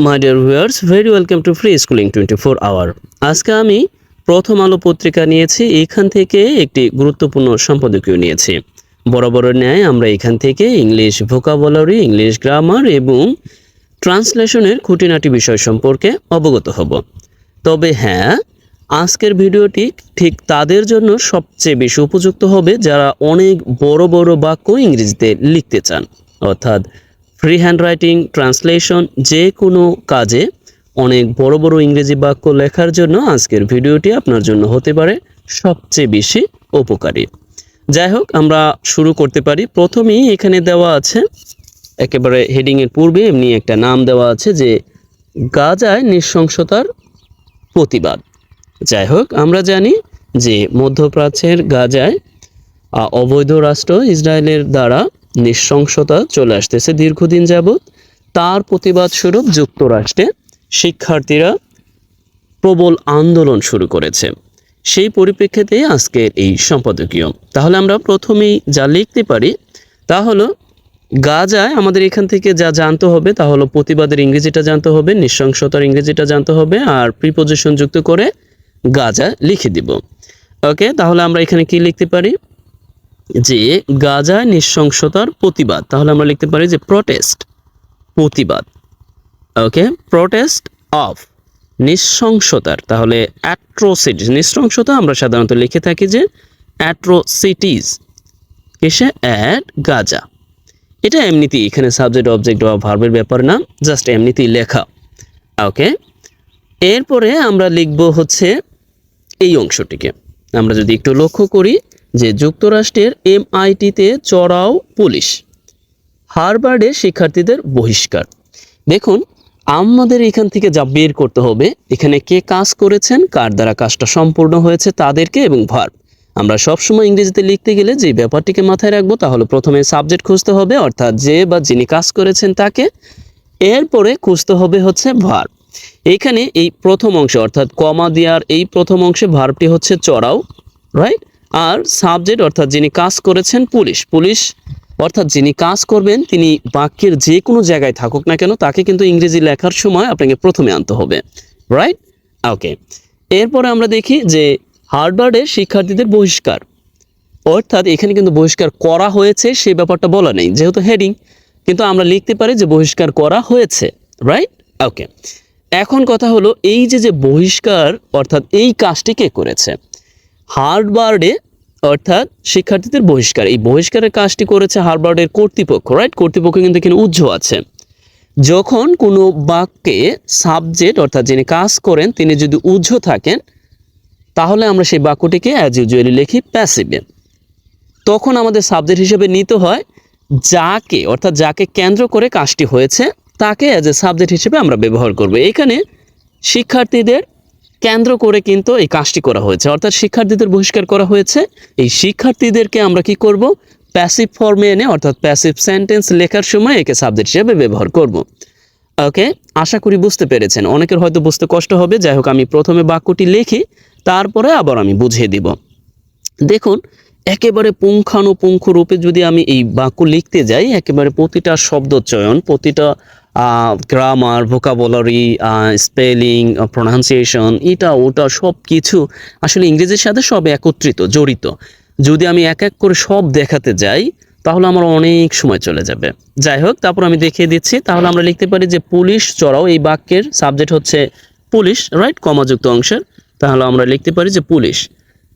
My dear viewers, very welcome to free schooling 24 hour. আজকে আমি প্রথম আলো পত্রিকা নিয়েছি। এখান থেকে একটি গুরুত্বপূর্ণ সম্পাদকীয় নিয়েছি। বরাবরের ন্যায় আমরা এখান থেকে ইংলিশ ভোকাবুলারি, ইংলিশ গ্রামার এবং ট্রান্সলেশনের খুঁটিনাটি বিষয় সম্পর্কে অবগত হব। তবে হ্যাঁ, আজকের ভিডিওটি ঠিক তাদের জন্য সবচেয়ে বেশি উপযুক্ত হবে যারা অনেক বড় বড় বাক্য ইংরেজিতে লিখতে চান, অর্থাৎ ফ্রি হ্যান্ড রাইটিং, ট্রান্সলেশন, যে কোনো কাজে অনেক বড় বড় ইংরেজি বাক্য লেখার জন্য আজকের ভিডিওটি আপনার জন্য হতে পারে সবচেয়ে বেশি উপকারী। যাই হোক, আমরা শুরু করতে পারি। প্রথমেই এখানে দেওয়া আছে, একেবারে হেডিংয়ের পূর্বে এমনি একটা নাম দেওয়া আছে যে গাজায় নৃশংসতার প্রতিবাদ। যাই হোক, আমরা জানি যে মধ্যপ্রাচ্যের গাজায় অবৈধ রাষ্ট্র ইসরায়েলের দ্বারা নৃশংসতা চলে আসতেছে দীর্ঘদিন যাবৎ। তার প্রতিবাদ স্বরূপ যুক্তরাষ্ট্রে শিক্ষার্থীরা প্রবল আন্দোলন শুরু করেছে। সেই পরিপ্রেক্ষিতে আজকের এই সম্পাদকীয়। তাহলে আমরা প্রথমেই যা লিখতে পারি তা হলো, গাজায় আমাদের এখান থেকে যা জানতে হবে তা হলো প্রতিবাদের ইংরেজিটা জানতে হবে, নৃশংসতার ইংরেজিটা জানতে হবে, আর প্রিপোজিশন যুক্ত করে গাজা লিখে দিব। ওকে, তাহলে আমরা এখানে কি লিখতে পারি যে গাজায় নৃশংসতার প্রতিবাদ। তাহলে আমরা লিখতে পারি যে প্রটেস্ট, প্রতিবাদ। ওকে, প্রটেস্ট অফ, নৃশংসতার, তাহলে অ্যাট্রোসিটিস, নৃশংসতা আমরা সাধারণত লিখে থাকি যে অ্যাট্রোসিটিস কিসে, অ্যাট গাজা। এটা এমনিতেই এখানে সাবজেক্ট অবজেক্ট বা ভার্বের ব্যাপার না, জাস্ট এমনিতেই লেখা। ওকে, এরপরে আমরা লিখব হচ্ছে এই অংশটিকে। আমরা যদি একটু লক্ষ্য করি যে যুক্তরাষ্ট্রের MIT-তে চড়াও পুলিশ, হার্ভার্ডে শিক্ষার্থীদের বহিষ্কার। দেখুন, আমাদের এখান থেকে যা বের করতে হবে, এখানে কে কাজ করেছেন, কার দ্বারা কাজটা সম্পূর্ণ হয়েছে, তাদেরকে, এবং ভার্ব। আমরা সবসময় ইংরেজিতে লিখতে গেলে যে ব্যাপারটিকে মাথায় রাখবো তা হলো প্রথমে সাবজেক্ট খুঁজতে হবে, অর্থাৎ যে বা যিনি কাজ করেছেন তাকে। এরপরে খুঁজতে হবে হচ্ছে ভার্ব। এখানে এই প্রথম অংশে অর্থাৎ কমা দেওয়ার এই প্রথম অংশে ভার্বটি হচ্ছে চড়াও, রাইট। আর সাবজেক্ট অর্থাৎ যিনি কাজ করেছেন পুলিশ, পুলিশ অর্থাৎ যিনি কাজ করবেন তিনি বাক্যের যে কোনো জায়গায় থাকুক না কেন তাকে কিন্তু ইংরেজি লেখার সময় আপনাকে প্রথমে আনতে হবে, রাইট। ওকে, এরপরে আমরা দেখি যে হার্ভার্ডের শিক্ষার্থীদের বহিষ্কার, অর্থাৎ এখানে কিন্তু বহিষ্কার করা হয়েছে সেই ব্যাপারটা বলা নেই যেহেতু হেডিং, কিন্তু আমরা লিখতে পারি যে বহিষ্কার করা হয়েছে, রাইট। ওকে, এখন কথা হলো এই যে বহিষ্কার অর্থাৎ এই কাজটি কে করেছে, হার্ভার্ডে অর্থাৎ শিক্ষার্থীদের বহিষ্কার, এই বহিষ্কারের কাজটি করেছে হার্ভার্ডের কর্তৃপক্ষ, রাইট। কর্তৃপক্ষ কিন্তু এখানে উজ্জ আছে। যখন কোনো বাক্যে সাবজেক্ট অর্থাৎ যিনি কাজ করেন তিনি যদি উজ্জ থাকেন তাহলে আমরা সেই বাক্যটিকে অ্যাজ ইউজুয়ালি লিখি প্যাসিভে। তখন আমাদের সাবজেক্ট হিসেবে নিতে হয় যাকে, অর্থাৎ যাকে কেন্দ্র করে কাজটি হয়েছে তাকে অ্যাজ এ সাবজেক্ট হিসেবে আমরা ব্যবহার করব। এখানে শিক্ষার্থীদের কেন্দ্র করে কিন্তু এই কাজটি করা হয়েছে, অর্থাৎ শিক্ষার্থীদের বহিষ্কার করা হয়েছে। এই শিক্ষার্থীদেরকে আমরা কি করব, প্যাসিভ ফর্মে এনে অর্থাৎ প্যাসিভ সেন্টেন্স লেখার সময় একে সাবজেক্ট হিসেবে ব্যবহার করব। ওকে, আশা করি বুঝতে পেরেছেন। অনেকের হয়তো বুঝতে কষ্ট হবে, যাই হোক আমি প্রথমে বাক্যটি লিখি তারপরে আবার আমি বুঝিয়ে দিব। দেখুন, একেবারে পুঙ্খানুপুঙ্খ রূপে যদি আমি এই বাক্য লিখতে যাই, একেবারে প্রতিটা শব্দ চয়ন, প্রতিটা গ্রামার, ভোকাবুলারি, স্পেলিং, প্রোনাউন্সিয়েশন, এটা ওটা সব কিছু আসলে ইংরেজির সাথে সব একত্রিত জড়িত। যদি আমি এক এক করে সব দেখাতে যাই তাহলে আমার অনেক সময় চলে যাবে। যাই হোক, তারপর আমি দেখিয়ে দিচ্ছি। তাহলে আমরা লিখতে পারি যে পুলিশ চড়াও, এই বাক্যের সাবজেক্ট হচ্ছে পুলিশ, রাইট, কমাযুক্ত অংশের। তাহলে আমরা লিখতে পারি যে পুলিশ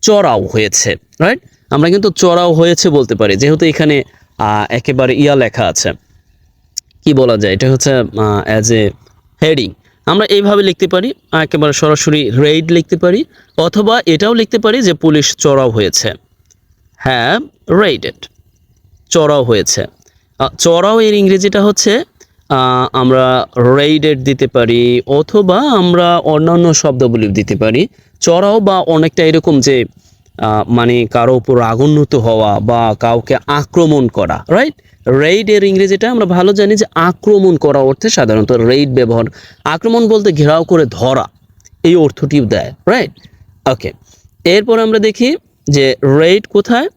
চড়াও হয়েছে, রাইট। আমরা কিন্তু চড়াও হয়েছে বলতে পারি যেহেতু এখানে একেবারে লেখা আছে, কি বলা যায়, এটা হচ্ছে অ্যাজ এ হেডিং। আমরা এইভাবে লিখতে পারি, একেবারে সরাসরি রেইড লিখতে পারি, অথবা এটাও লিখতে পারি যে পুলিশ চড়াও হয়েছে, হ্যাভ রেইডেড, চড়াও হয়েছে। চড়াও এর ইংরেজিটা হচ্ছে আমরা রেইডেড দিতে পারি, অথবা আমরা অন্যান্য শব্দগুলি দিতে পারি। চড়াও বা অনেকটা এরকম যে মানে কারো উপর রাগান্বিত হওয়া বা কাউকে আক্রমণ করা, রাইট। রেইড এর ইংরেজিটা আমরা ভালো জানি যে আক্রমণ করা অর্থে সাধারণত রেইড ব্যবহার। আক্রমণ বলতে ঘেরাও করে ধরা, এই অর্থটিও দেয়, রাইট। ওকে, এরপর আমরা দেখি যে রেইড কোথায়,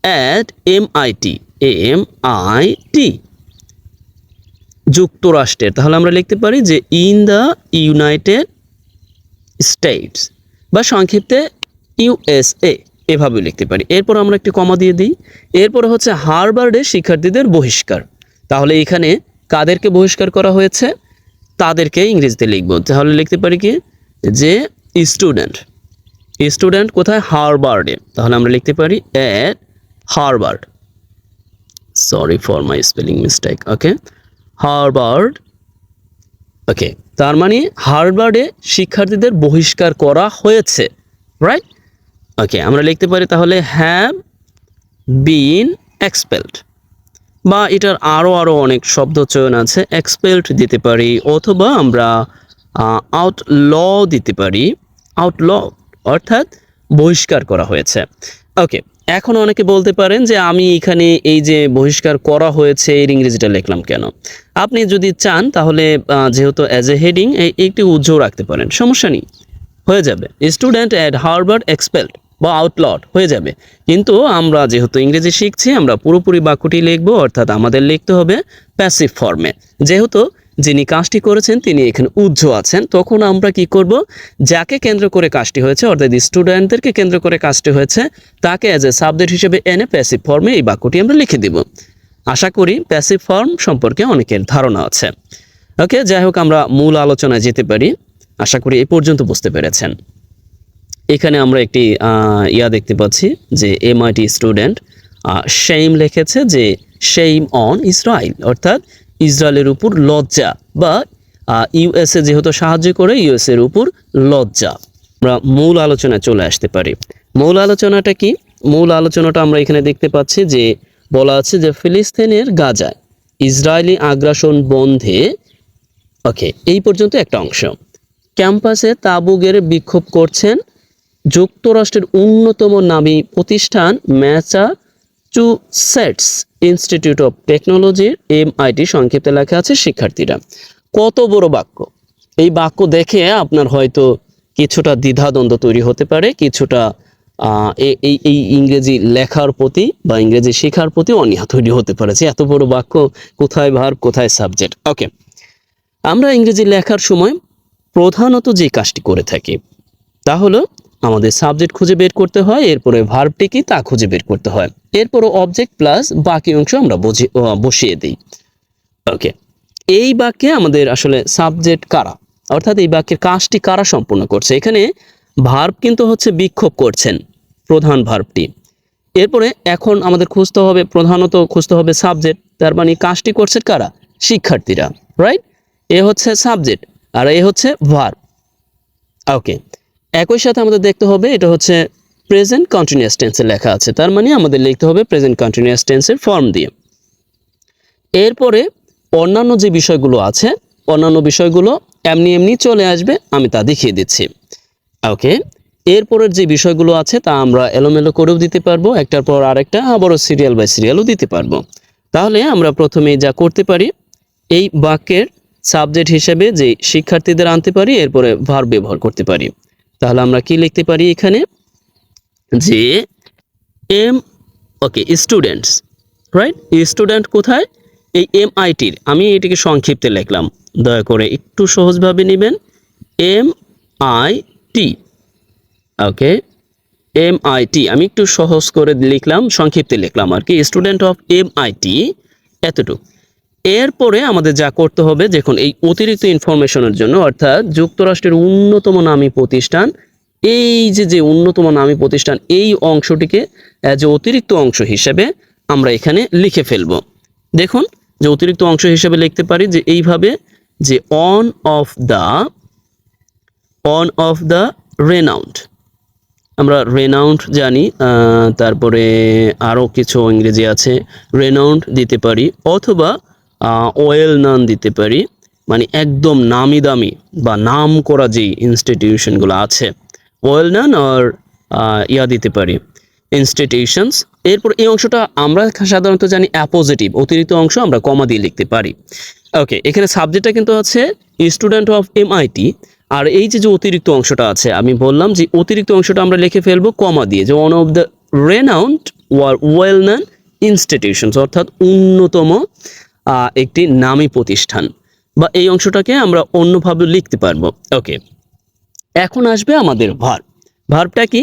অ্যাট MIT, যুক্তরাষ্ট্রের, তাহলে আমরা লিখতে পারি যে ইন দ্য ইউনাইটেড স্টেটস, বা সংক্ষিপ্তে ইউএসএ, এভাবে লিখতে পারি। এরপর আমরা একটি কমা দিয়ে দিই। এরপরে হচ্ছে হার্ভার্ডের শিক্ষার্থীদের বহিষ্কার। তাহলে এখানে কাদেরকে বহিষ্কার করা হয়েছে, তাদেরকে ইংরেজিতে লিখব। তাহলে লিখতে পারি কি যে স্টুডেন্ট, স্টুডেন্ট কোথায়, হার্ভার্ডে। তাহলে আমরা লিখতে পারি at Harvard, sorry for my spelling mistake, okay, Harvard, okay. তার মানে হার্ভার্ডে শিক্ষার্থীদের বহিষ্কার করা হয়েছে, রাইট, ওকে। আমরা লিখতে পারি তাহলে হ্যাভ বিন এক্সপেলড, বা এটার আরও অনেক শব্দ চয়ন আছে, এক্সপেলড দিতে পারি, অথবা আমরা আউটল দিতে পারি, আউটল অর্থাৎ বহিষ্কার করা হয়েছে, ওকে। এখন অনেকে বলতে পারেন যে আমি এখানে এই যে বহিষ্কার করা হয়েছে এর ইংরেজিটা লিখলাম কেন। আপনি যদি চান তাহলে যেহেতু অ্যাজ এ হেডিং একটি উজ্জ্বল রাখতে পারেন, সমস্যা নেই, হয়ে যাবে, স্টুডেন্ট অ্যাট হার্ভার্ড এক্সপেলড বা আউটলড হয়ে যাবে। কিন্তু আমরা যেহেতু ইংরেজি শিখছি, আমরা পুরোপুরি বাক্যটি লিখবো, অর্থাৎ আমাদের লিখতে হবে প্যাসিভ ফর্মে। যেহেতু যিনি কাজটি করেছেন তিনি এখানে উজ্জ্ব আছেন, তখন আমরা কি করব, যাকে কেন্দ্র করে কাজটি হয়েছে, অর্থাৎ স্টুডেন্টদেরকে কেন্দ্র করে কাজটি হয়েছে, তাকে অ্যাজ এ সাবজেক্ট হিসেবে এনে প্যাসিভ ফর্মে এই বাক্যটি আমরা লিখে দিব। আশা করি প্যাসিভ ফর্ম সম্পর্কে অনেকের ধারণা আছে, ওকে। যাই হোক, আমরা মূল আলোচনায় যেতে পারি। আশা করি এই পর্যন্ত বুঝতে পেরেছেন। এখানে আমরা একটি দেখতে পাচ্ছি যে এমআইটি স্টুডেন্ট শেম লিখেছে, যে শেম অন ইসরায়েল, অর্থাৎ ইসরায়েলের উপর লজ্জা, বা ইউএসএ যেহেতু সাহায্য করে ইউএসএর উপর লজ্জা। আমরা মূল আলোচনায় চলে আসতে পারি। মূল আলোচনাটা কি? মূল আলোচনাটা আমরা এখানে দেখতে পাচ্ছি যে বলা আছে যে ফিলিস্তিনের গাজায় ইসরায়েলি আগ্রাসন বন্ধে, ওকে, এই পর্যন্ত একটা অংশ। ক্যাম্পাসে তাঁবু গেড়ে বিক্ষোভ করছেন যুক্তরাষ্ট্রের অন্যতম নামী প্রতিষ্ঠান ম্যাসাচুসেটস ইনস্টিটিউট অফ টেকনোলজির এমআইটি, সংক্ষিপ্তে লেখা আছে শিক্ষার্থীরা। কত বড় বাক্য! এই বাক্য দেখে আপনার হয়তো কিছুটা দ্বিধাদ্বন্দ্ব তৈরি হতে পারে, কিছুটা এই ইংরেজি লেখার প্রতি বা ইংরেজি শেখার প্রতি অনীহা তৈরি হতে পারে, যে এত বড় বাক্য, কোথায় ভার্ব কোথায় সাবজেক্ট। ওকে, আমরা ইংরেজি লেখার সময় প্রধানত যে কাজটি করে থাকি তা হলো আমাদের সাবজেক্ট খুঁজে বের করতে হয়, এরপরে ভার্বটি কি তা খুঁজে বের করতে হয়, এরপরে অবজেক্ট প্লাস বাকি অংশ আমরা বসিয়ে দিই। ওকে, এই বাক্যে আমাদের আসলে সাবজেক্ট কারা, অর্থাৎ এই বাক্যের কাজটি কারা সম্পূর্ণ করছে। এখানে ভার্ব কিন্তু হচ্ছে বিক্ষোভ করছেন, প্রধান ভার্বটি। এরপরে এখন আমাদের প্রধানত খুঁজতে হবে সাবজেক্ট, তার মানে কাজটি করছে কারা, শিক্ষার্থীরা, রাইট। এ হচ্ছে সাবজেক্ট আর এ হচ্ছে ভার্ব। ওকে, একই সাথে আমাদের দেখতে হবে এটা হচ্ছে প্রেজেন্ট কন্টিনিউয়াস টেন্সে লেখা আছে, তার মানে আমাদের লিখতে হবে প্রেজেন্ট কন্টিনিউয়াস টেন্সের ফর্ম দিয়ে। এরপরে অন্যান্য যে বিষয়গুলো আছে, অন্যান্য বিষয়গুলো এমনি চলে আসবে, আমি তা দেখিয়ে দিচ্ছি। ওকে, এরপরের যে বিষয়গুলো আছে তা আমরা এলোমেলো করেও দিতে পারবো, একটার পর আরেকটা, আবারও সিরিয়াল বাই সিরিয়ালও দিতে পারবো। তাহলে আমরা প্রথমে যা করতে পারি, এই বাক্যের সাবজেক্ট হিসেবে যে শিক্ষার্থীদের আনতে পারি, এরপরে ভার্ব ব্যবহার করতে পারি। তাহলে আমরা কি লিখতে পারি এখানে, যে স্টুডেন্টস, রাইট। স্টুডেন্ট কোথায়, এই এমআইটির, আমি এটিকে সংক্ষিপ্তে লিখলাম, দয়া করে একটু সহজভাবে নেবেন, এমআইটি, ওকে, এমআইটি, আমি একটু সহজ করে লিখলাম, সংক্ষিপ্তে লিখলাম আর কি, স্টুডেন্ট অফ এমআইটি, এতটুকু। এরপরে আমাদের যা করতে হবে, দেখুন এই অতিরিক্ত ইনফরমেশনের জন্য, অর্থাৎ যুক্তরাষ্ট্রের অন্যতম নামী প্রতিষ্ঠান, এই যে অন্যতম নামী প্রতিষ্ঠান, এই অংশটিকে যে অতিরিক্ত অংশ হিসেবে আমরা এখানে লিখে ফেলব। দেখুন যে অতিরিক্ত অংশ হিসেবে লিখতে পারি যে এইভাবে, যে অন অফ দ্য রেনাউন্ড, আমরা রেনাউন্ড জানি, তারপরে আরও কিছু ইংরেজি আছে, রেনাউন্ড দিতে পারি, অথবা ওয়েল নান দিতে পারি, মানে একদম নামি দামি বা নাম করা যে ইনস্টিটিউশনগুলো আছে, ওয়েল নান আর দিতে পারি, ইনস্টিটিউশনস। এরপর এই অংশটা আমরা সাধারণত জানি অ্যাপোজিটিভ, অতিরিক্ত অংশ আমরা কমা দিয়ে লিখতে পারি। ওকে, এখানে সাবজেক্টটা কিন্তু আছে স্টুডেন্ট অফ এমআইটি, আর এই যে অতিরিক্ত অংশটা আছে, আমি বললাম যে অতিরিক্ত অংশটা আমরা লিখে ফেলবো কমা দিয়ে, যে one of the renowned or well known institutions, অর্থাৎ অন্যতম একটি নামী প্রতিষ্ঠান, বা এই অংশটাকে আমরা অন্যভাবে লিখতে পারবো। ওকে, এখন আসবে আমাদের ভার্ব। ভার্বটা কি?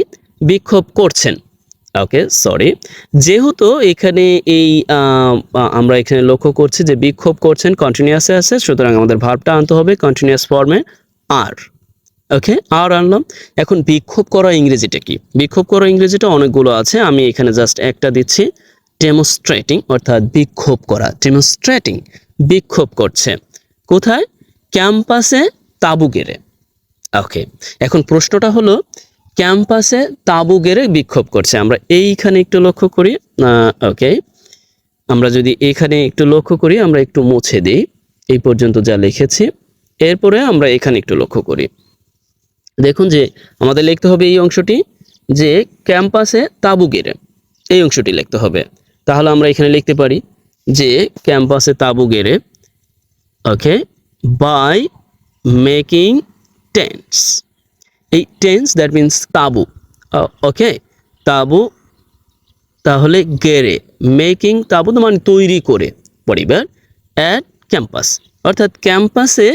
বিক্ষোভ করছেন। ওকে, সরি, যেহেতু এখানে এই আমরা এখানে লক্ষ্য করছি যে বিক্ষোভ করছেন কন্টিনিউয়াসে আছে, সুতরাং আমাদের ভার্বটা আনতে হবে কন্টিনিউয়াস ফর্মে আর। ওকে, আর আনলাম। এখন বিক্ষোভ করা ইংরেজিটা কি? বিক্ষোভ করা ইংরেজিটা অনেকগুলো আছে, আমি এখানে জাস্ট একটা দিচ্ছি, ডেমনস্ট্রেটিং, অর্থাৎ বিক্ষোভ করা। ডেমনস্ট্রেটিং, বিক্ষোভ করছে কোথায়? ক্যাম্পাসে তাঁবু গেড়ে। ওকে, এখন প্রশ্নটা হলো ক্যাম্পাসে তাঁবু গেড়ে বিক্ষোভ করছে। আমরা এইখানে একটু লক্ষ্য করি। ওকে, আমরা যদি এখানে একটু লক্ষ্য করি, আমরা একটু মুছে দিই এই পর্যন্ত যা লিখেছি, এরপরে আমরা এখানে একটু লক্ষ্য করি। দেখুন যে আমাদের লিখতে হবে এই অংশটি, যে ক্যাম্পাসে তাঁবু গেড়ে, এই অংশটি লিখতে হবে। তাহলে আমরা এখানে লিখতে পারি যে ক্যাম্পাসে তাঁবু গেড়ে, ওকে, বাই মেকিং টেন্টস। এই টেন্টস দ্যাট মিন্স তাঁবু। ওকে, তাঁবু, তাহলে গেড়ে, মেকিং তাঁবু মানে তৈরি করে পরিবার, অ্যাট ক্যাম্পাস, অর্থাৎ ক্যাম্পাসে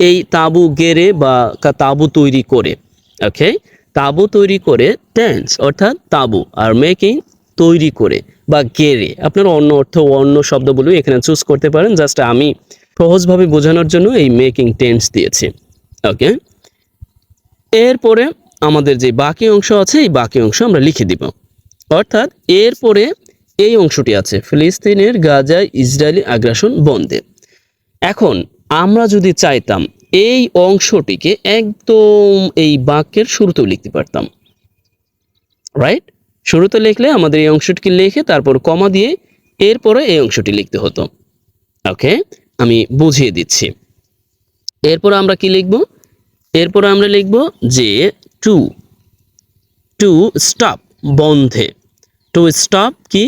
এই তাঁবু গেড়ে বা তাঁবু তৈরি করে। ওকে, তাঁবু তৈরি করে, টেন্টস অর্থাৎ তাঁবু, আর মেকিং তৈরি করে বা গেড়ে, আপনারা অন্য অর্থ অন্য শব্দগুলো এখানে চুজ করতে পারেন, জাস্ট আমি সহজভাবে বোঝানোর জন্য এই মেকিং টেন্স দিয়েছি। ওকে, এরপরে আমাদের যে বাকি অংশ আছে, এই বাকি অংশ আমরা লিখে দিব। অর্থাৎ এরপরে এই অংশটি আছে, ফিলিস্তিনের গাজায় ইসরায়েলি আগ্রাসন বন্ধে। এখন আমরা যদি চাইতাম এই অংশটিকে একদম এই বাক্যের শুরুতেও লিখতে পারতাম, রাইট? শুরুতে লিখলে আমাদের এই অংশটিকে লিখে তারপর কমা দিয়ে এরপরে এই অংশটি লিখতে হতো। ওকে, আমি বুঝিয়ে দিচ্ছি। এরপর আমরা কি লিখব? এরপর আমরা লিখব যে টু টু স্টপ, বন্ধে। টু স্টপ কি?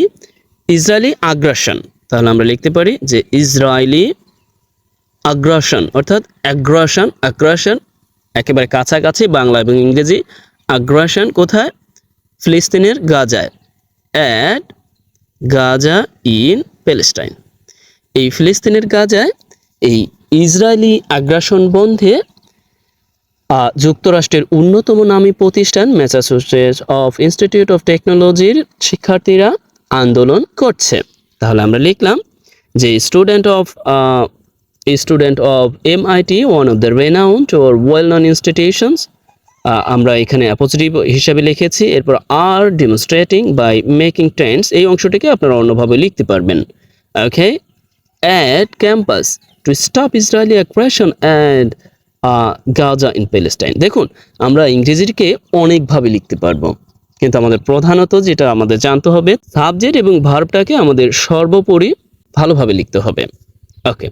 ইসরায়েলি আগ্রাসন। তাহলে আমরা লিখতে পারি যে ইসরায়েলি আগ্রাসন, অর্থাৎ অ্যাগ্রাসন। আগ্রাসন একেবারে কাছাকাছি, বাংলা এবং ইংরেজি। আগ্রাসন কোথায়? ফিলিস্তিনের গাজায়, অ্যাট গাজা ইন প্যালেস্টাইন। এই ফিলিস্তিনের গাজায় এই ইসরায়েলি আগ্রাসন বন্ধে যুক্তরাষ্ট্রের অন্যতম নামী প্রতিষ্ঠান ম্যাসাচুসেটস অফ ইনস্টিটিউট অফ টেকনোলজির শিক্ষার্থীরা আন্দোলন করছে। তাহলে আমরা লিখলাম যে student of MIT, one of the renowned or well known institutions, আমরা এখানে অ্যাপোজিটিভ হিসাবে লিখেছি। এরপর আর ডেমনস্ট্রেটিং বাই মেকিং টেন্টস, এই অংশটিকে আপনারা অন্যভাবে লিখতে পারবেন। Okay, at campus to stop Israeli aggression and Gaza in Palestine. দেখুন, আমরা ইংরেজিকে অনেকভাবে লিখতে পারবো, কিন্তু আমাদের প্রধানত যেটা আমাদের জানতে হবে, সাবজেক্ট এবং ভার্বটাকে আমাদের সর্বোপরি ভালোভাবে লিখতে হবে। ওকে,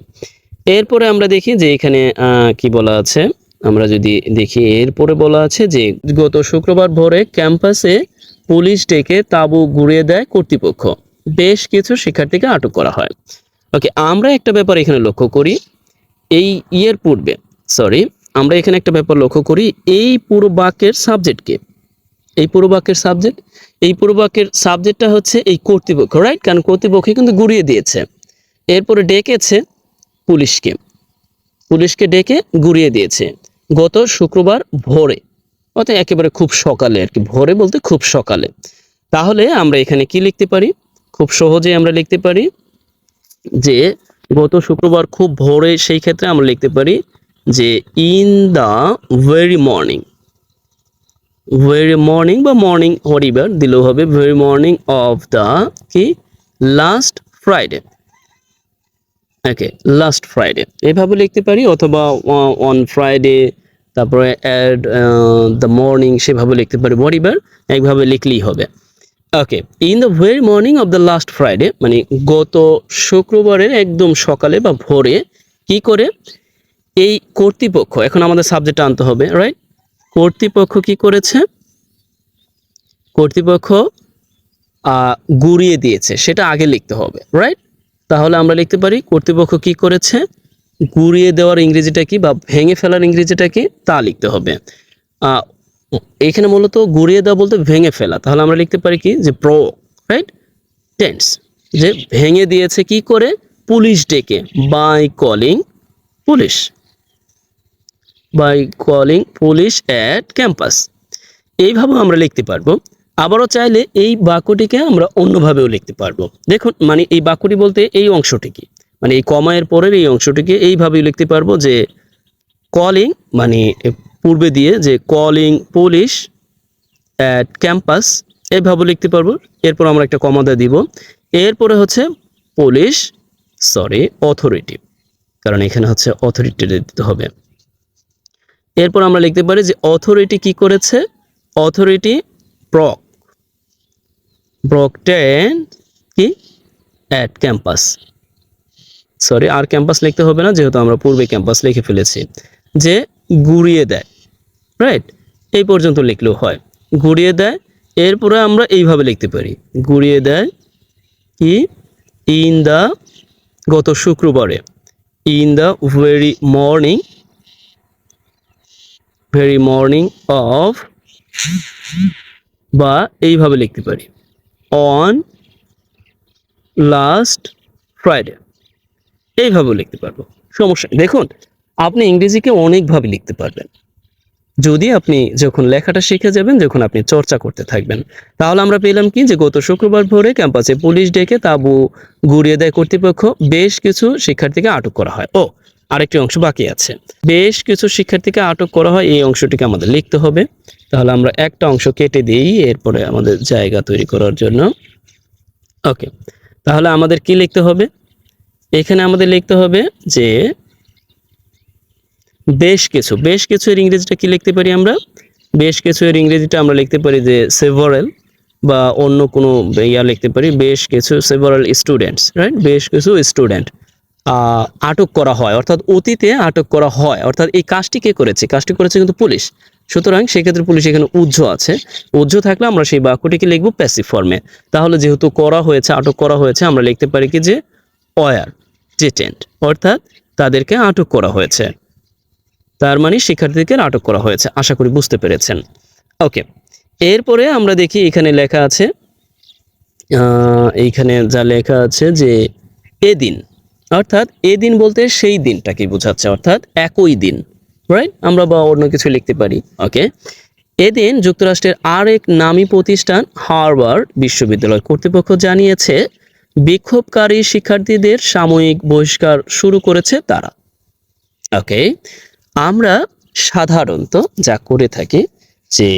এরপরে আমরা দেখি যে এখানে কি বলা আছে। আমরা যদি দেখি, এরপরে বলা আছে যে গত শুক্রবার ভোরে ক্যাম্পাসে পুলিশ ডেকে তাঁবু গুঁড়িয়ে দেয় কর্তৃপক্ষ, বেশ কিছু শিক্ষার্থীকে আটক করা হয়। ওকে, আমরা একটা ব্যাপার এখানে লক্ষ্য করি, এই ইয়ের পূর্বে, সরি, আমরা এখানে একটা ব্যাপার লক্ষ্য করি, এই পুরো বাক্যের সাবজেক্টকে, এই পুরো বাক্যের সাবজেক্ট, এই পুরো বাক্যের সাবজেক্টটা হচ্ছে এই কর্তৃপক্ষ, রাইট? কারণ কর্তৃপক্ষ কিন্তু গুঁড়িয়ে দিয়েছে। এরপরে ডেকেছে পুলিশকে, পুলিশকে ডেকে গুঁড়িয়ে দিয়েছে গত শুক্রবার ভোরে, অর্থাৎ একেবারে খুব সকালে আর কি, ভোরে বলতে খুব সকালে। তাহলে আমরা এখানে কি লিখতে পারি? খুব সহজেই আমরা লিখতে পারি যে গত শুক্রবার খুব ভোরে, সেই ক্ষেত্রে আমরা লিখতে পারি যে in the very morning, very morning বা মর্নিং হরিবার দিলেও হবে, ভেরি মর্নিং অফ দ্য কি last Friday. Okay, last Friday এইভাবে লিখতে পারি, অথবা অন ফ্রাইডে, তারপরে অ্যাট দ্য মর্নিং, সেভাবে লিখতে পারি, হরিবার একভাবে লিখলেই হবে। Okay, in the very morning of the last Friday মানে গত শুক্রবারের একদম সকালে বা ভোরে কি করে এই কর্তৃপক্ষ, এখন আমাদের সাবজেক্ট আনতে হবে, রাইট? কর্তৃপক্ষ কি করেছে? কর্তৃপক্ষ গুঁড়িয়ে দিয়েছে, সেটা আগে লিখতে হবে, রাইট? তাহলে আমরা লিখতে পারি কর্তৃপক্ষ কি করেছে, গুঁড়িয়ে দেওয়ার ইংরেজিটা কি, বা ভেঙে ফেলার ইংরেজিটা কি, তা লিখতে হবে। এখানে মূলত গুঁড়িয়ে দেওয়া বলতে ভেঙে ফেলা, তাহলে আমরা লিখতে পারি কি, যে প্রয়োগ, রাইট? টেন্স, যে ভেঙে দিয়েছে কি করে, পুলিশ ডেকে, by calling police, by calling police at campus. এইভাবে আমরা লিখতে পারবো। আবারও চাইলে এই বাক্যটিকে আমরা অন্যভাবেও লিখতে পারবো। দেখুন, মানে এই বাক্যটি বলতে এই অংশটিকে, মানে এই কমা এর পরের এই অংশটিকে এইভাবেই লিখতে পারবো যে কলিং, মানে পূর্বে দিয়ে যে কলিং পুলিশ অ্যাট ক্যাম্পাস, এইভাবে লিখতে পারবো। এরপর আমরা একটা কমা দিয়ে দিব। এরপরে হচ্ছে পুলিশ, সরি অথরিটি, কারণ এখানে হচ্ছে অথরিটি দিতে হবে। এরপর আমরা লিখতে পারি যে অথরিটি কি করেছে, অথরিটি ব্রকটেন কি অ্যাট ক্যাম্পাস, সরি আর ক্যাম্পাস লিখতে হবে না, যেহেতু আমরা পূর্বে ক্যাম্পাস লিখে ফেলেছি, যে গুড়িয়ে দেয়, রাইট, এই পর্যন্ত লিখলেও হয়, গুড়িয়ে দেয়। এরপরে আমরা এইভাবে লিখতে পারি, গুড়িয়ে দেয় কি ইন দ্য, গত শুক্রবারে, in the very morning of, বা এইভাবে লিখতে পারি অন লাস্ট ফ্রাইডে, এইভাবেও লিখতে পারবো, সমস্যা নেই। দেখুন, আপনি ইংরেজিকে অনেকভাবে লিখতে পারবেন যদি আপনি যখন লেখাটা শিখে যাবেন, যখন আপনি চর্চা করতে থাকবেন। তাহলে আমরা পেলাম কি যে গত শুক্রবার ভোরে ক্যাম্পাসে পুলিশ ডেকে তাঁবু গুড়িয়ে দেয় কর্তৃপক্ষ, বেশ কিছু শিক্ষার্থীকে আটক করা হয়। ও, আরেকটি অংশ বাকি আছে, বেশ কিছু শিক্ষার্থীকে আটক করা হয়, এই অংশটিকে আমাদের লিখতে হবে। তাহলে আমরা একটা অংশ কেটে দিই এরপরে আমাদের জায়গা তৈরি করার জন্য। ওকে, তাহলে আমাদের কি লিখতে হবে, এখানে আমাদের লিখতে হবে যে বেশ কিছু এর ইংরেজিটা কি লিখতে পারি আমরা, বেশ কিছু এর ইংরেজিটা আমরা লিখতে পারি যে সেভারাল, বা অন্য কোনো ইয়া লিখতে পারি, বেশ কিছু সেভারাল স্টুডেন্টস, রাইট, বেশ কিছু স্টুডেন্ট আটক করা হয়, অর্থাৎ অতীতে আটক করা হয়, অর্থাৎ এই কাজটি কে করেছে, কাজটি করেছে কিন্তু পুলিশ। সুতরাং সেক্ষেত্রে পুলিশ এখানে উজ্জ আছে, উজ্জ থাকলে আমরা সেই বাক্যটিকে লিখবো প্যাসিভ ফর্মে। তাহলে যেহেতু করা হয়েছে, আটক করা হয়েছে, আমরা লিখতে পারি কি যে ওয়ার ডিটেন্ড, অর্থাৎ তাদেরকে আটক করা হয়েছে, তার মানে শিক্ষার্থীকে আটক করা হয়েছে। আশা করি বুঝতে পেরেছেন। ওকে, এরপরে আমরা দেখি এখানে লেখা আছে, এইখানে যা লেখা আছে যে এদিন, অর্থাৎ এদিন বলতে সেই দিনটাকে বোঝাচ্ছে, অর্থাৎ একই দিন, রাইট, আমরা বা অন্য কিছু লিখতে পারি। ওকে, এদিন যুক্তরাষ্ট্রের আরেক নামী প্রতিষ্ঠান হার্ভার্ড বিশ্ববিদ্যালয় কর্তৃপক্ষ জানিয়েছে বিক্ষোভকারী শিক্ষার্থীদের সাময়িক বহিষ্কার শুরু করেছে তারা। ওকে, আমরা সাধারণত যা করে থাকি যে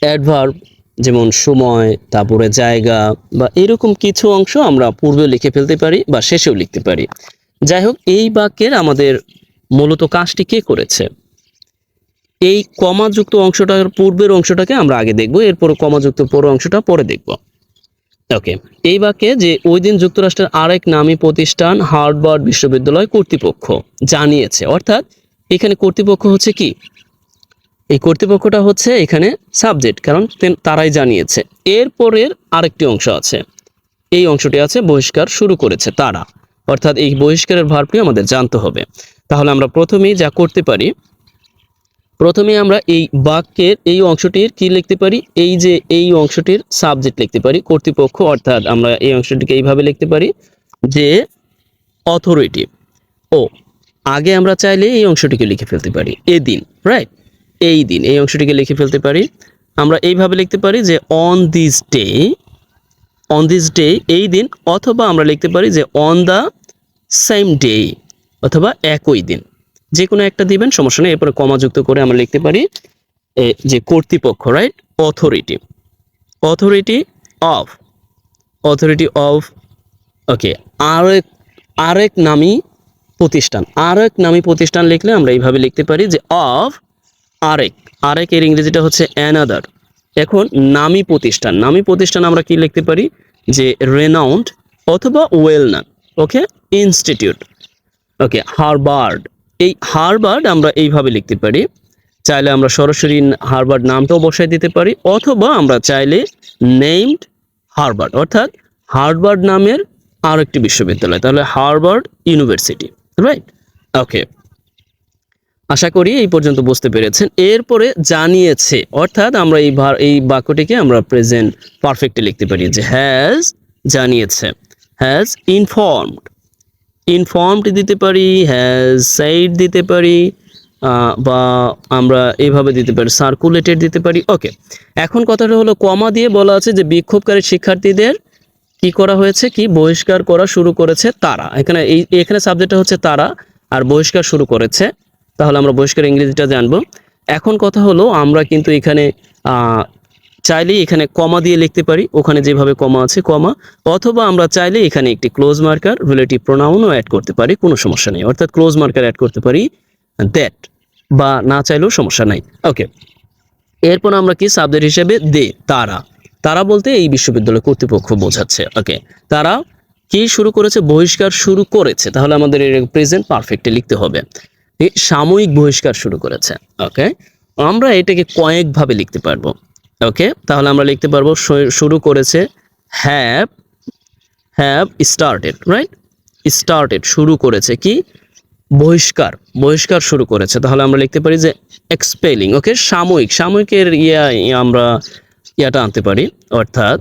অ্যাডভার্ব, যেমন সময়, তারপরে জায়গা বা এরকম কিছু অংশ আমরা পূর্বেও লিখে ফেলতে পারি বা শেষেও লিখতে পারি। যাই হোক, এই বাক্যের আমাদের মূলত কাজটি কে করেছে, এই কমাযুক্ত অংশটার পূর্বের অংশটাকে আমরা আগে দেখব, এরপর কমাযুক্ত পরের অংশটা পরে দেখব। ওকে, এই বাক্যে যে ওই দিন যুক্তরাষ্ট্রের আরেক নামী প্রতিষ্ঠান হার্ভার্ড বিশ্ববিদ্যালয় কর্তৃপক্ষ জানিয়েছে, অর্থাৎ এখানে কর্তৃপক্ষ হচ্ছে কি, এই কর্তৃপক্ষটা হচ্ছে এখানে সাবজেক্ট, কারণ তারাই জানিয়েছে। এরপরের আরেকটি অংশ আছে, এই অংশটি আছে বহিষ্কার শুরু করেছে তারা, অর্থাৎ এই বহিষ্কারের ভার্বটি আমাদের জানতে হবে। তাহলে আমরা প্রথমেই যা করতে পারি, প্রথমে আমরা এই বাক্যের এই অংশটির কি লিখতে পারি, এই যে এই অংশটির সাবজেক্ট লিখতে পারি কর্তৃপক্ষ, অর্থাৎ আমরা এই অংশটিকে এইভাবে লিখতে পারি যে অথরিটি। ও, আগে আমরা চাইলে এই অংশটিকে লিখে ফেলতে পারি এদিন, রাইট, এই দিন, এই অংশটিকে লিখে ফেলতে পারি। আমরা এইভাবে লিখতে পারি যে অন দিস ডে, এই দিন, অথবা আমরা লিখতে পারি যে অন দ্য সেম ডে, অথবা একই দিন, যে কোনো একটা দিবেন, সমস্যা নেই। এরপরে কমাযুক্ত করে আমরা লিখতে পারি যে কর্তৃপক্ষ, রাইট, অথরিটি অফ। ওকে, আরেক নামী প্রতিষ্ঠান লিখলে আমরা এইভাবে লিখতে পারি যে অফ আরেক এর ইংরেজিটা হচ্ছে অ্যানাদার। এখন নামী প্রতিষ্ঠান আমরা কি লিখতে পারি যে রেনাউন্ড অথবা ওয়েল নন, ওকে, ইনস্টিটিউট। ওকে, হার্ভার্ড, এই হার্ভার্ড আমরা এইভাবে লিখতে পারি, চাইলে আমরা সরাসরি হার্ভার্ড নামটাও বসাই দিতে পারি, অথবা আমরা চাইলে নেমড হার্ভার্ড, অর্থাৎ হার্ভার্ড নামের আরেকটি বিশ্ববিদ্যালয়, তাহলে হার্ভার্ড ইউনিভার্সিটি, রাইট। ওকে, আশা করি এই পর্যন্ত বুঝতে পেরেছেন। এরপরে জানিয়েছে, অর্থাৎ আমরা এই বাক্যটিকে আমরা প্রেজেন্ট পারফেক্টে লিখতে পারি যে হ্যাজ জানিয়েছে, হ্যাজ ইনফর্মড দিতে পারি, হ্যাজ সাইড দিতে পারি, বা আমরা এইভাবে দিতে পারি, সার্কুলেটেড দিতে পারি। ওকে, এখন কথাটা হলো কমা দিয়ে বলা আছে যে বিক্ষোভকারী শিক্ষার্থীদের কি করা হয়েছে, কি বহিষ্কার করা শুরু করেছে তারা। এখানে সাবজেক্টটা হচ্ছে তারা, আর বহিষ্কার শুরু করেছে। তাহলে আমরা বহিষ্কার ইংরেজিটা জানবো। এখন কথা হলো আমরা কিন্তু এখানে চাইলেই এখানে কমা দিয়ে লিখতে পারি, ওখানে যেভাবে কমা আছে কমা, অথবা আমরা চাইলে এখানে একটি ক্লোজ মার্কার রিলেটিভ প্রোনাউনও অ্যাড করতে পারি, কোনো সমস্যা নেই। অর্থাৎ ক্লোজ মার্কার অ্যাড করতে পারি দ্যাট, বা না চাইলেও সমস্যা নাই। ওকে, এরপর আমরা কি সাবজেক্ট হিসেবে দে, তারা বলতে এই বিশ্ববিদ্যালয় কর্তৃপক্ষ বোঝাচ্ছে। ওকে, তারা কি শুরু করেছে, বহিষ্কার শুরু করেছে। তাহলে আমাদের এর প্রেজেন্ট পারফেক্টে লিখতে হবে, সাময়িক বহিষ্কার শুরু করেছে। ওকে, আমরা এটাকে কয়েকভাবে লিখতে পারবো। ওকে, তাহলে আমরা লিখতে পারবো শুরু করেছে, হ্যাভ স্টার্টেড, রাইট, স্টার্টেড শুরু করেছে কি, বহিষ্কার শুরু করেছে। তাহলে আমরা লিখতে পারি যে এক্সপেলিং। ওকে, সাময়িকের আমরা ইয়াটা আনতে পারি, অর্থাৎ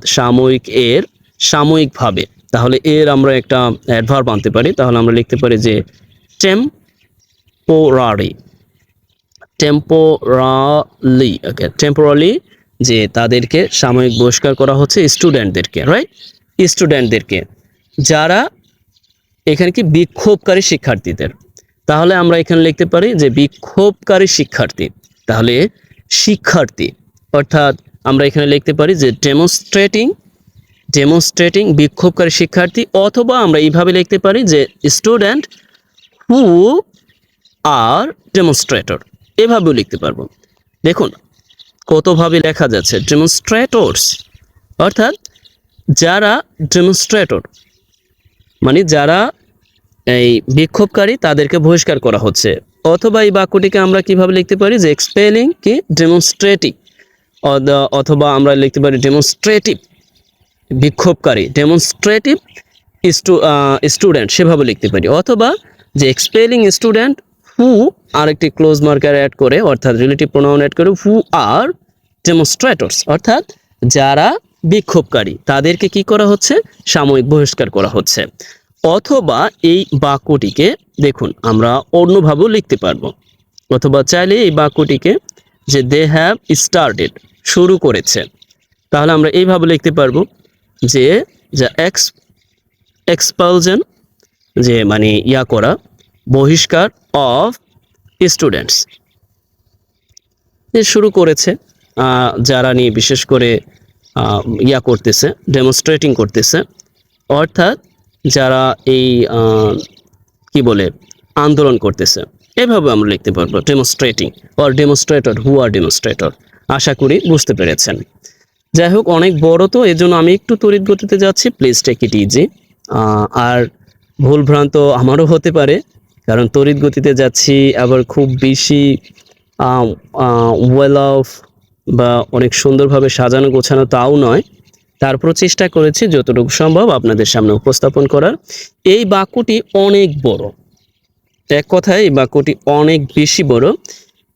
সাময়িকভাবে। তাহলে এর আমরা একটা অ্যাডভার্ব আনতে পারি। তাহলে আমরা লিখতে পারি যে টেম্পোরালি, যে তাদেরকে সাময়িক বহিষ্কার করা হচ্ছে, স্টুডেন্টদেরকে, রাইট, স্টুডেন্টদেরকে যারা এখানে কি বিক্ষোভকারী শিক্ষার্থীদের। তাহলে আমরা এখানে লিখতে পারি যে বিক্ষোভকারী শিক্ষার্থী। তাহলে শিক্ষার্থী, অর্থাৎ আমরা এখানে লিখতে পারি যে ডেমনস্ট্রেটিং বিক্ষোভকারী শিক্ষার্থী, অথবা আমরা এইভাবে লিখতে পারি যে স্টুডেন্ট হু আর ডেমনস্ট্রেটর, এভাবেও লিখতে পারবো। দেখুন কতভাবে লেখা যাচ্ছে, ডেমনস্ট্রেটরস, অর্থাৎ যারা ডেমনস্ট্রেটর মানে যারা এই বিক্ষোভকারী তাদেরকে বহিষ্কার করা হচ্ছে। অথবা এই বাক্যটিকে আমরা কিভাবে লিখতে পারি যে এক্সপেলিং কি ডেমনস্ট্রেটিং, অথবা আমরা লিখতে পারি ডেমনস্ট্রেটিভ বিক্ষোভকারী, ডেমনস্ট্রেটিভ স্টুডেন্ট, সেভাবে লিখতে পারি। অথবা যে এক্সপেলিং স্টুডেন্ট হু আর একটি ক্লোজ মার্কার অ্যাড করে, অর্থাৎ রিলেটিভ প্রোনাউন অ্যাড করে, হু আর ডেমনস্ট্রেটরস, অর্থাৎ যারা বিক্ষোভকারী তাদেরকে কি করা হচ্ছে, সাময়িক বহিষ্কার করা হচ্ছে। অথবা এই বাক্যটিকে দেখুন আমরা অন্যভাবেও লিখতে পারবো, অথবা চাইলে এই বাক্যটিকে যে দে হ্যাভ স্টার্টেড শুরু করেছে, তাহলে আমরা এইভাবে লিখতে পারবো যে এক্সপালশন, যে মানে ইয়া করা, বহিষ্কার অফ স্টুডেন্টস, শুরু করেছে যারা নিয়ে বিশেষ করে ইয়া করতেছে, ডেমনস্ট্রেটিং করতেছে, অর্থাৎ যারা এই কি বলে আন্দোলন করতেছে। এভাবে আমরা লিখতে পারবো demonstrating or demonstrator, who are demonstrator. আশা করি বুঝতে পেরেছেন। যাই হোক, অনেক বড় তো, এজন্য আমি একটু তড়িৎ গতিতে যাচ্ছি, প্লিজ টেক ইট ইজি। আর ভুলভ্রান্ত আমারও হতে পারে, কারণ তড়িৎ গতিতে যাচ্ছি, আবার খুব বেশি ওয়েল অফ বা অনেক সুন্দরভাবে সাজানো গোছানো তাও নয়। তারপর চেষ্টা করেছি যতটুকু সম্ভব আপনাদের সামনে উপস্থাপন করার। এই বাক্যটি অনেক বড়, এক কথায় এই বাক্যটি অনেক বেশি বড়।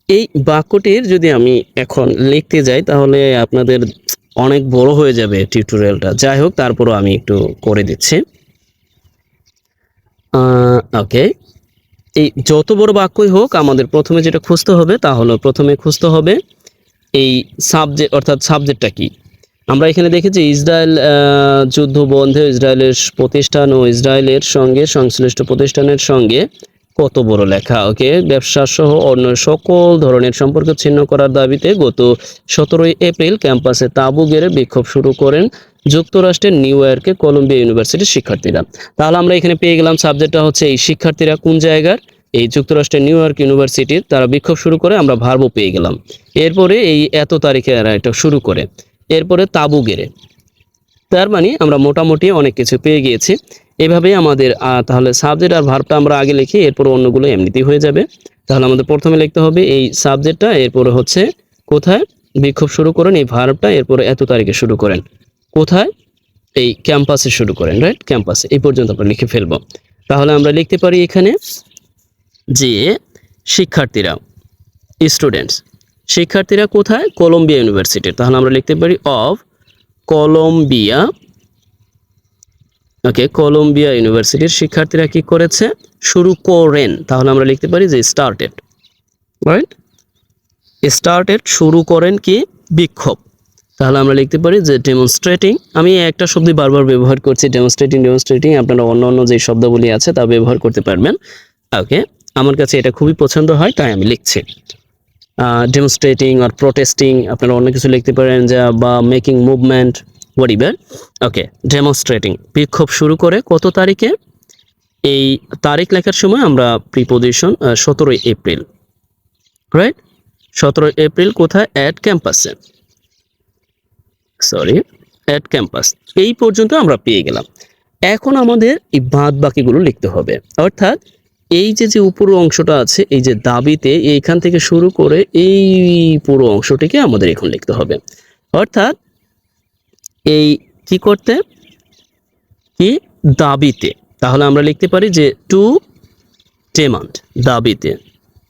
এই বাক্যটির যদি আমি এখন লিখতে যাই তাহলে আপনাদের অনেক বড় হয়ে যাবে টিউটোরিয়ালটা। যাই হোক, তারপরও আমি একটু করে দিচ্ছি। ওকে, এই যত বড় বাক্যই হোক, আমাদের প্রথমে যেটা খুঁজতে হবে তা হলো, প্রথমে খুঁজতে হবে এই সাবজেক্ট, অর্থাৎ সাবজেক্টটা কি। আমরা এখানে দেখেছি ইসরায়েল যুদ্ধ বন্ধে ইসরায়েলের প্রতিষ্ঠান ও ইসরায়েলের সঙ্গে সংশ্লিষ্ট প্রতিষ্ঠানের সঙ্গে কত বড় লেখা। ওকে, ব্যবসা সহ অন্য সকল ধরনের সম্পর্ক ছিন্ন করার দাবিতে গত 17 এপ্রিল ক্যাম্পাসে তাঁবু গেড়ে বিক্ষোভ শুরু করেন যুক্তরাষ্ট্রের নিউ ইয়র্কে কলম্বিয়া ইউনিভার্সিটির শিক্ষার্থীরা। তাহলে আমরা এখানে পেয়ে গেলাম সাবজেক্টটা হচ্ছে এই শিক্ষার্থীরা কোন জায়গার, এই যুক্তরাষ্ট্রের নিউ ইয়র্ক ইউনিভার্সিটির, তারা বিক্ষোভ শুরু করে, আমরা ভার্বও পেয়ে গেলাম। এরপরে এই এত তারিখে এটা শুরু করে, এরপরে তাঁবু গেড়ে, তার মানে আমরা মোটামুটি অনেক কিছু পেয়ে গিয়েছি। এভাবেই আমাদের তাহলে সাবজেক্ট আর ভার্বটা আমরা আগে লিখি, এরপর অন্যগুলো এমনিতেই হয়ে যাবে। তাহলে আমাদের প্রথমে লিখতে হবে এই সাবজেক্টটা, এরপরে হচ্ছে কোথায় বিক্ষোভ শুরু করেন, এই ভার্বটা, এরপরে এত তারিখে শুরু করেন, কোথায়, এই ক্যাম্পাসে শুরু করেন, রাইট, ক্যাম্পাসে। এই পর্যন্ত আমরা লিখে ফেলবো। তাহলে আমরা লিখতে পারি এখানে যে শিক্ষার্থীরা, শিক্ষার্থীরা কোথায়, কলম্বিয়া ইউনিভার্সিটির। তাহলে আমরা লিখতে পারি অফ কলম্বিয়া ওকে, কলম্বিয়া ইউনিভার্সিটির শিক্ষার্থীরা কি করেছে? শুরু করেন। তাহলে আমরা লিখতে পারি যে স্টার্টেড, রাইট? স্টার্টেড শুরু করেন কি? বিক্ষোভ। তাহলে আমরা লিখতে পারি যে ডেমনস্ট্রেটিং। আমি একটা শব্দ বারবার ব্যবহার করছি, ডেমনস্ট্রেটিং। আপনারা অন্য যে শব্দগুলি আছে তা ব্যবহার করতে পারবেন। ওকে, আমার কাছে এটা খুবই পছন্দ হয়, তাই আমি লিখছি। ডেমনস্ট্রেটিং আর প্রোটেস্টিং, আপনারা অন্য কিছু লিখতে পারেন, যা বা মেকিং মুভমেন্ট, হোয়াটএভার। ওকে, ডেমনস্ট্রেটিং বিক্ষোভ শুরু করে কত তারিখে? এই তারিখ লেখার সময় আমরা প্রিপোজিশন 17 এপ্রিল, রাইট? 17 এপ্রিল কোথায়? অ্যাট ক্যাম্পাসে, অ্যাট ক্যাম্পাস। এই পর্যন্ত আমরা পেয়ে গেলাম। এখন আমাদের এই বাদ বাকিগুলো লিখতে হবে, অর্থাৎ এই যে উপর অংশটা আছে, এই যে দাবিতে, এইখান থেকে শুরু করে এই পুরো অংশটিকে আমাদের এখন লিখতে হবে। অর্থাৎ এই কি করতে? কি? দাবিতে। তাহলে আমরা লিখতে পারি যে টু ডেমান্ড, দাবিতে।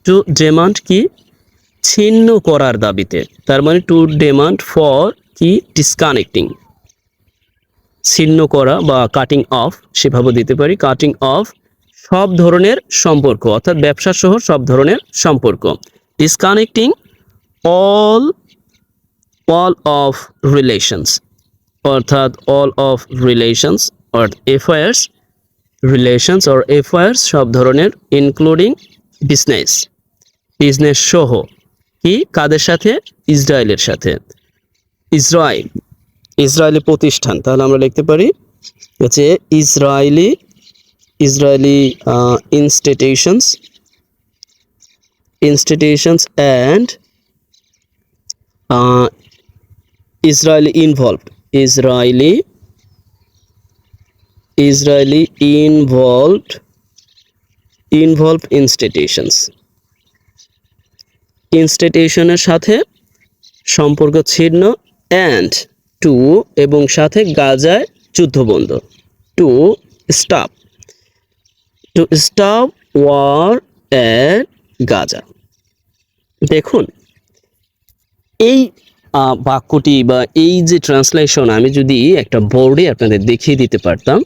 টু ডেমান্ড কি? ছিন্ন করার দাবিতে। তার মানে টু ডেমান্ড ফর কি? ডিসকানেক্টিং, ছিন্ন করা বা কাটিং অফ, সেভাবে দিতে পারি। কাটিং অফ সব ধরনের সম্পর্ক, অর্থাৎ ব্যবসা সহ সব ধরনের সম্পর্ক। ডিসকানেক্টিং অল অফ রিলেশনস, অর্থাৎ all of relations or affairs, relations or affairs সব ধরনের, ইনক্লুডিং বিজনেস, বিজনেস সহ। কি? কাদের সাথে? ইসরায়েলের সাথে। ইসরায়েলি প্রতিষ্ঠান। তাহলে আমরা লিখতে পারি হচ্ছে Israeli institutions and Israeli involved, Israeli involved ইনস্টিটিউশনের সাথে সম্পর্ক ছিন্ন, অ্যান্ড টু এবং সাথে গাজায় যুদ্ধবন্ধ, to stop war at Gaza. দেখুন, এই বাক্যটি বা এই যে ট্রান্সলেশন আমি যদি একটা বোর্ডে আপনাদের দেখিয়ে দিতে পারতাম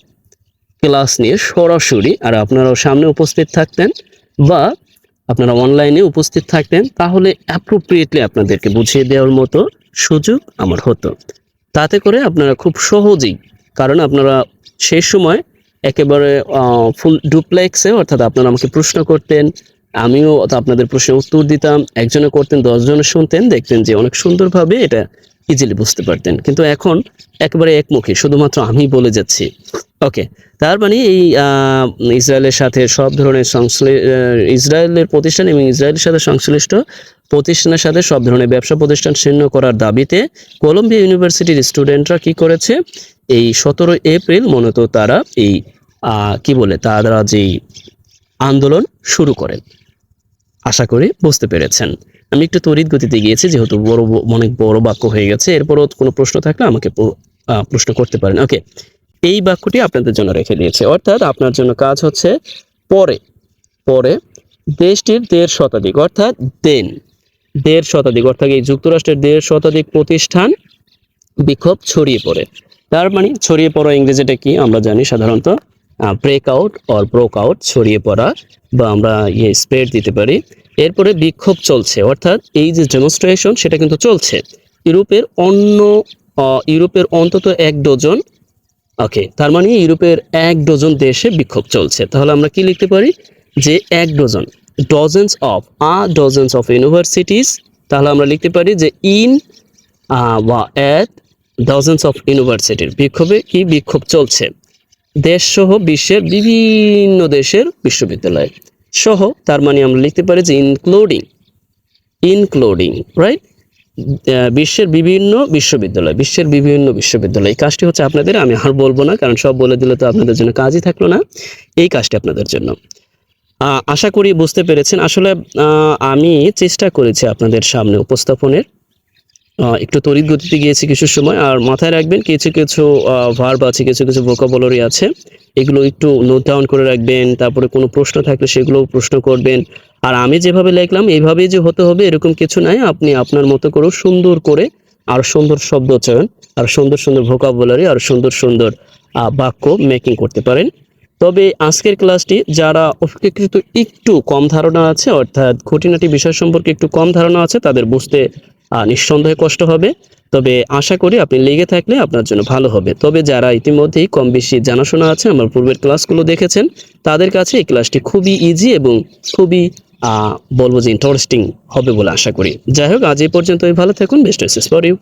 ক্লাস নিয়ে সরাসরি, আর আপনারাও সামনে উপস্থিত থাকতেন বা আপনারা অনলাইনে উপস্থিত থাকতেন, তাহলে অ্যাপ্রোপ্রিয়েটলি আপনাদেরকে বুঝিয়ে দেওয়ার মতো সুযোগ আমার হতো। তাতে করে আপনারা খুব সহজেই, কারণ আপনারা সেই সময় একেবারে ফুল ডুপ্লেক্সে, অর্থাৎ আপনারা আমাকে প্রশ্ন করতেন, আমিও আপনাদের প্রশ্নের উত্তর দিতাম, একজনে করতেন, 10 জনে শুনতেন, দেখতেন যে অনেক সুন্দরভাবে এটা ইজিলি বুঝতে পারতেন। কিন্তু এখন একেবারে একমুখী, শুধুমাত্র আমি বলে যাচ্ছি। ওকে, তার মানে এই ইসরায়েলের সাথে সব ধরনের ইসরায়েলের প্রতিষ্ঠান এবং ইসরায়েলের সাথে সংশ্লিষ্ট প্রতিষ্ঠানের সাথে সব ধরনের ব্যবসা প্রতিষ্ঠান ছিন্ন করার দাবিতে কলম্বিয়া ইউনিভার্সিটির স্টুডেন্টরা কি করেছে? এই 17 এপ্রিল মূলত তারা এই তারা যেই আন্দোলন শুরু করেন। আশা করি বুঝতে পেরেছেন। আমি একটু তড়িৎ গতিতে গিয়েছি, যেহেতু অনেক বড় বাক্য হয়ে গেছে। এরপরও কোনো প্রশ্ন থাকলে আমাকে প্রশ্ন করতে পারেন। ওকে, এই বাক্যটি আপনাদের জন্য রেখে দিয়েছে, অর্থাৎ আপনার জন্য কাজ হচ্ছে পরে দেশটির 1.5 শতাধিক, অর্থাৎ 1.5 শতাধিক, অর্থাৎ এই যুক্তরাষ্ট্রের 1.5 শতাধিক প্রতিষ্ঠান বিক্ষোভ ছড়িয়ে পড়ে। তার মানে ছড়িয়ে পড়া ইংরেজিটা কি আমরা জানি সাধারণত ব্রেক আউট, ছড়িয়ে পড়া, বা আমরা স্প্রেড দিতে পারি। এরপরে বিক্ষোভ চলছে, অর্থাৎ এই যে ডেমনস্ট্রেশন সেটা কিন্তু চলছে। ইউরোপের অন্তত 1 ডজন, ওকে, তার মানে ইউরোপের 1 ডজন দেশে বিক্ষোভ চলছে। তাহলে আমরা কি লিখতে পারি? যে 1 ডজন, ডজনস অফ ইউনিভার্সিটিস। তাহলে আমরা লিখতে পারি যে অ্যাট ডজনস অফ ইউনিভার্সিটির বিক্ষোভ চলছে দেশ সহ বিশ্বের বিভিন্ন দেশের বিশ্ববিদ্যালয় সহ। তার মানে আমরা লিখতে পারি যে ইনক্লুডিং, রাইট? বিশ্বের বিভিন্ন বিশ্ববিদ্যালয়। এই কাজটি হচ্ছে আপনাদের, আমি আর বলবো না, কারণ সব বলে দিলে তো আপনাদের জন্য কাজই থাকলো না। এই কাজটি আপনাদের জন্য। আশা করি বুঝতে পেরেছেন। আসলে আমি চেষ্টা করেছি আপনাদের সামনে উপস্থাপনের, একটু তড়িৎ গতিতে গিয়েছি কিছু সময়। আর মাথায় রাখবেন, কিছু ভার্ব আছে, কিছু ভোকাবুলারি আছে, এগুলো একটু নোট ডাউন করে রাখবেন। তারপরে কোনো প্রশ্ন থাকলে সেগুলো প্রশ্ন করবেন। আর আমি যেভাবে লিখলাম এইভাবেই যে হতে হবে এরকম কিছু নাই। আপনি আপনার মতো করে সুন্দর করে, আর সুন্দর শব্দ চয়ন, আর সুন্দর ভোকাবুলারি, আর সুন্দর বাক্য মেকিং করতে পারেন। তবে আজকের ক্লাসটি যারা অপেক্ষাকৃত একটু কম ধারণা আছে, অর্থাৎ খুঁটিনাটি বিষয় সম্পর্কে একটু কম ধারণা আছে, তাদের বুঝতে নিঃসন্দেহে কষ্ট হবে। তবে আশা করি আপনি লেগে থাকলে আপনার জন্য ভালো হবে। তবে যারা ইতিমধ্যেই কম বেশি জানাশোনা আছে, আমার পূর্বের ক্লাসগুলো দেখেছেন, তাদের কাছে এই ক্লাসটি খুবই ইজি এবং খুবই বলবো যে ইন্টারেস্টিং হবে বলে আশা করি। যাই হোক, আজ এই পর্যন্তই। ভালো থাকুন। Best wishes for you.